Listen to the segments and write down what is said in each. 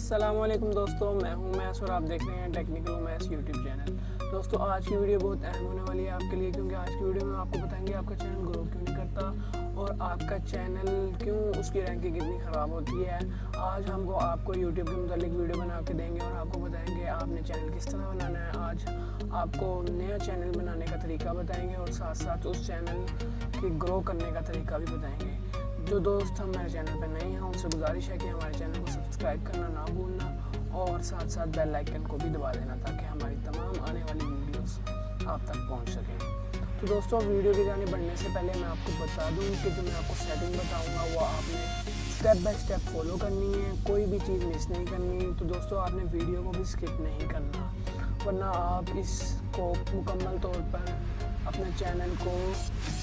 अस्सलाम-ओ-अलैकुम दोस्तों, मैं हूं उमैस और आप देख रहे हैं टेक्निकल उमैस यूट्यूब चैनल। दोस्तों आज की वीडियो बहुत अहम होने वाली है आपके लिए, क्योंकि आज की वीडियो में आपको बताएंगे आपका चैनल ग्रो क्यों नहीं करता और आपका चैनल क्यों उसकी रैंकिंग इतनी ख़राब होती है। आज हमको आपको यूट्यूब के मुतालिक वीडियो बना के देंगे और आपको बताएंगे आपने चैनल किस तरह बनाना है। आज आपको नया चैनल बनाने का तरीका बताएंगे और साथ साथ उस चैनल के ग्रो करने का तरीका भी बताएंगे। जो दोस्त हमारे चैनल पर नए हैं उनसे गुजारिश है कि हमारे चैनल को सब्सक्राइब करना ना भूलना और साथ साथ बेल आइकन को भी दबा देना ताकि हमारी तमाम आने वाली वीडियोस आप तक पहुंच सकें। तो दोस्तों वीडियो की जाने बढ़ने से पहले मैं आपको बता दूं कि जो मैं आपको सेटिंग बताऊंगा वो आपने स्टेप बाय स्टेप फॉलो करनी है, कोई भी चीज़ मिस नहीं करनी। तो दोस्तों आपने वीडियो को भी स्किप नहीं करना, वरना आप इसको मुकम्मल तौर पर अपने चैनल को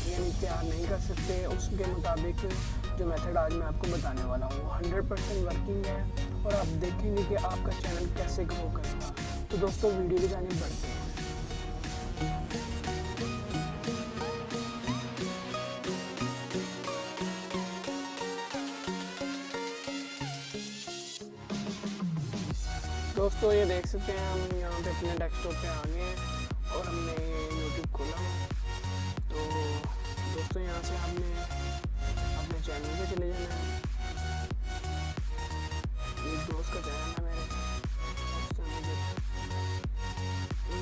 यानी तैयार नहीं कर सकते। उसके मुताबिक जो मेथड आज मैं आपको बताने वाला हूँ 100% वर्किंग है और आप देखेंगे कि आपका चैनल कैसे ग्रो करेगा। तो दोस्तों वीडियो की जानिब बढ़ते हैं। दोस्तों ये देख सकते हैं हम यहाँ पे अपने डेस्कटॉप पे आ गए हैं और हमने यूट्यूब खोला। तो दोस्तों यहाँ से हमने अपने चैनल पे चले जाना है। एक दोस्त का चैनल है मेरे,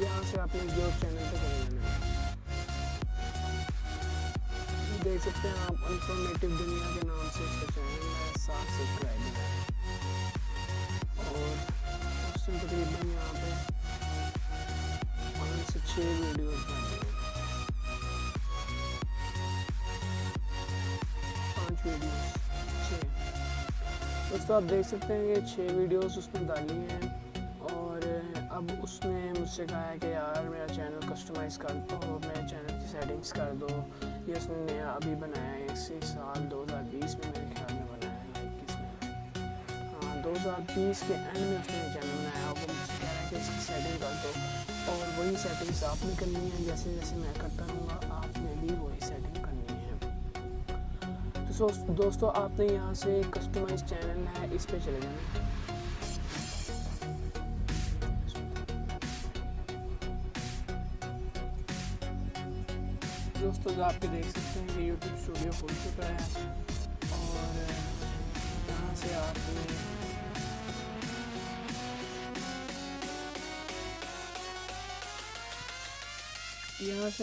यहाँ से आपने जो चैनल पे चले जाना है। देख सकते हैं आप इंफॉर्मेटिव दुनिया के नाम से इसका चैनल है, 7 सब्सक्राइबर है और तकरीबन यहाँ पे 5 से 6 वीडियोस बने हैं, 5 वीडियोस 6। दोस्तों आप देख सकते हैं कि 6 वीडियोस उसने डाली हैं और अब उसने मुझसे कहा है कि यार मेरा चैनल कस्टमाइज़ कर दो, मेरे चैनल की सेटिंग्स कर दो। ये उसने नया अभी बनाया है, इसी साल 2020 में मेरे ख्याल में बनाया है, 21 में, हाँ 2020 के एंड में उसने चैनल बनाया। वो मुझसे कह रहा है कि इसकी सेटिंग कर दो और वही सेटिंग्स आपने करनी है, जैसे जैसे मैं करता रहूँगा आपने भी वही सेटिंग करनी है। तो दोस्तों आपने यहाँ से कस्टमाइज चैनल है, इस पे चले जाना है। दोस्तों आप देख सकते हैं कि यूट्यूब स्टूडियो खुल चुका है और यहाँ से आपने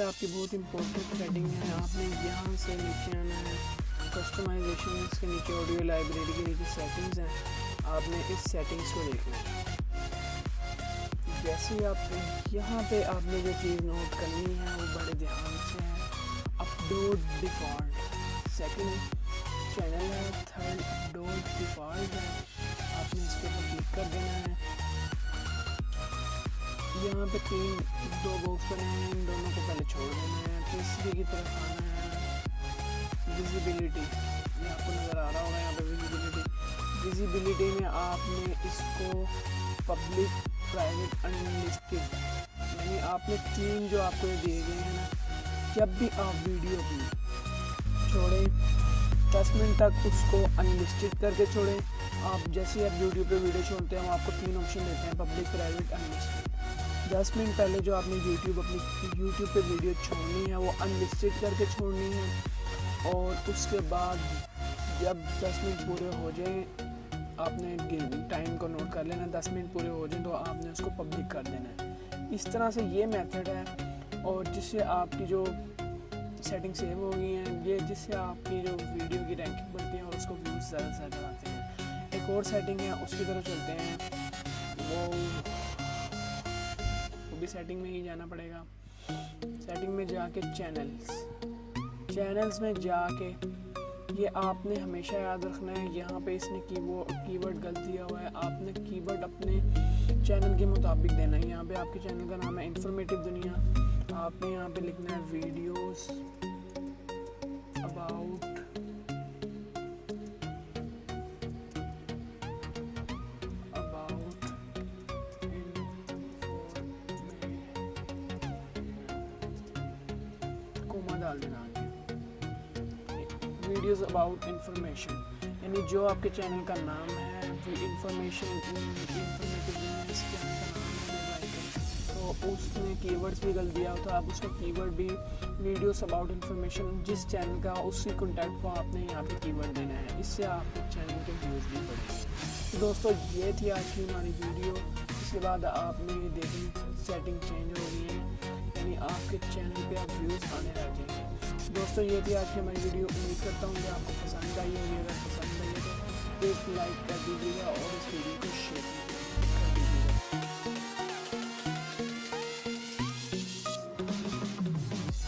आपकी बहुत इंपॉर्टेंट सेटिंग है। आपने यहाँ से नीचे आना है, कस्टमाइजेशन के नीचे ऑडियो लाइब्रेरी के नीचे सेटिंग्स हैं, आपने इस सेटिंग्स को देखना है। जैसे ही आप यहाँ पे आपने जो चीज़ नोट करनी है वो बड़े ध्यान से है। अपलोड डिफ़ॉल्ट सेकंड चैनल है, थर्ड अपलोड डिफ़ॉल्ट है, आपने इसके ऊपर क्लिक कर देना है। यहाँ पे 2 बॉक्स बने हैं, इन दोनों को पहले छोड़ देना है। तीसरी की तरफ आना है विजिबिलिटी, ये आपको नज़र आ रहा होगा यहाँ पे विजिबिलिटी में आपने इसको पब्लिक प्राइवेट अनलिस्टेड, यानी आपने 3 जो आपको ये दिए गए हैं ना, जब भी आप वीडियो को छोड़ें 10 मिनट तक उसको अनलिस्टेड करके छोड़ें। आप जैसे आप यूट्यूब पे वीडियो छोड़ते हैं हम आपको 3 ऑप्शन देते हैं, पब्लिक प्राइवेट अनलिस्टेड। 10 मिनट पहले जो आपने अपनी यूट्यूब पे वीडियो छोड़नी है वो अनलिस्टेड करके छोड़नी है और उसके बाद जब 10 मिनट पूरे हो जाए आपने टाइम को नोट कर लेना, 10 मिनट पूरे हो जाए तो आपने उसको पब्लिक कर देना है। इस तरह से ये मेथड है और जिससे आपकी जो सेटिंग सेव हो गई हैं, ये जिससे आपकी जो वीडियो की रैंकिंग बढ़ती है और उसको व्यूज़ ज़्यादा से ज़्यादा आते हैं। एक और सेटिंग है उसकी तरफ चलते हैं, वो भी सेटिंग में ही जाना पड़ेगा। सेटिंग में जाके चैनल्स में जाके ये आपने हमेशा याद रखना है। यहाँ पे इसने कीवर्ड गलत दिया हुआ है, आपने कीवर्ड अपने चैनल के मुताबिक देना है। यहाँ पे आपके चैनल का नाम है इंफॉर्मेटिव दुनिया, आपने यहाँ पे लिखना है वीडियोस अबाउट कोमा डाल देना आगे, वीडियोस अबाउट इंफॉर्मेशन, यानी जो आपके चैनल का नाम है इंफॉर्मेटिव वीडियोस के अंदर तो उसने कीवर्ड्स भी गलत दिया होता है। आप उसका कीवर्ड भी वीडियोस अबाउट इंफॉर्मेशन जिस चैनल का उसी कंटेंट को आपने यहाँ पे कीवर्ड देना है, इससे आपके चैनल के व्यूज़ भी बढ़ेंगे। तो दोस्तों ये थी आज की हमारी वीडियो। इसके बाद आपने देखनी सेटिंग चेंज हो गई है, यानी आपके चैनल पे आप व्यूज़ आने लग जाएंगे। दोस्तों ये थी आज की हमारी वीडियो। उम्मीद करता हूँ कि आपको पसंद आई होगी। अगर पसंद आई तो प्लीज़ लाइक कर दीजिएगा और इस वीडियो को शेयर कीजिएगा।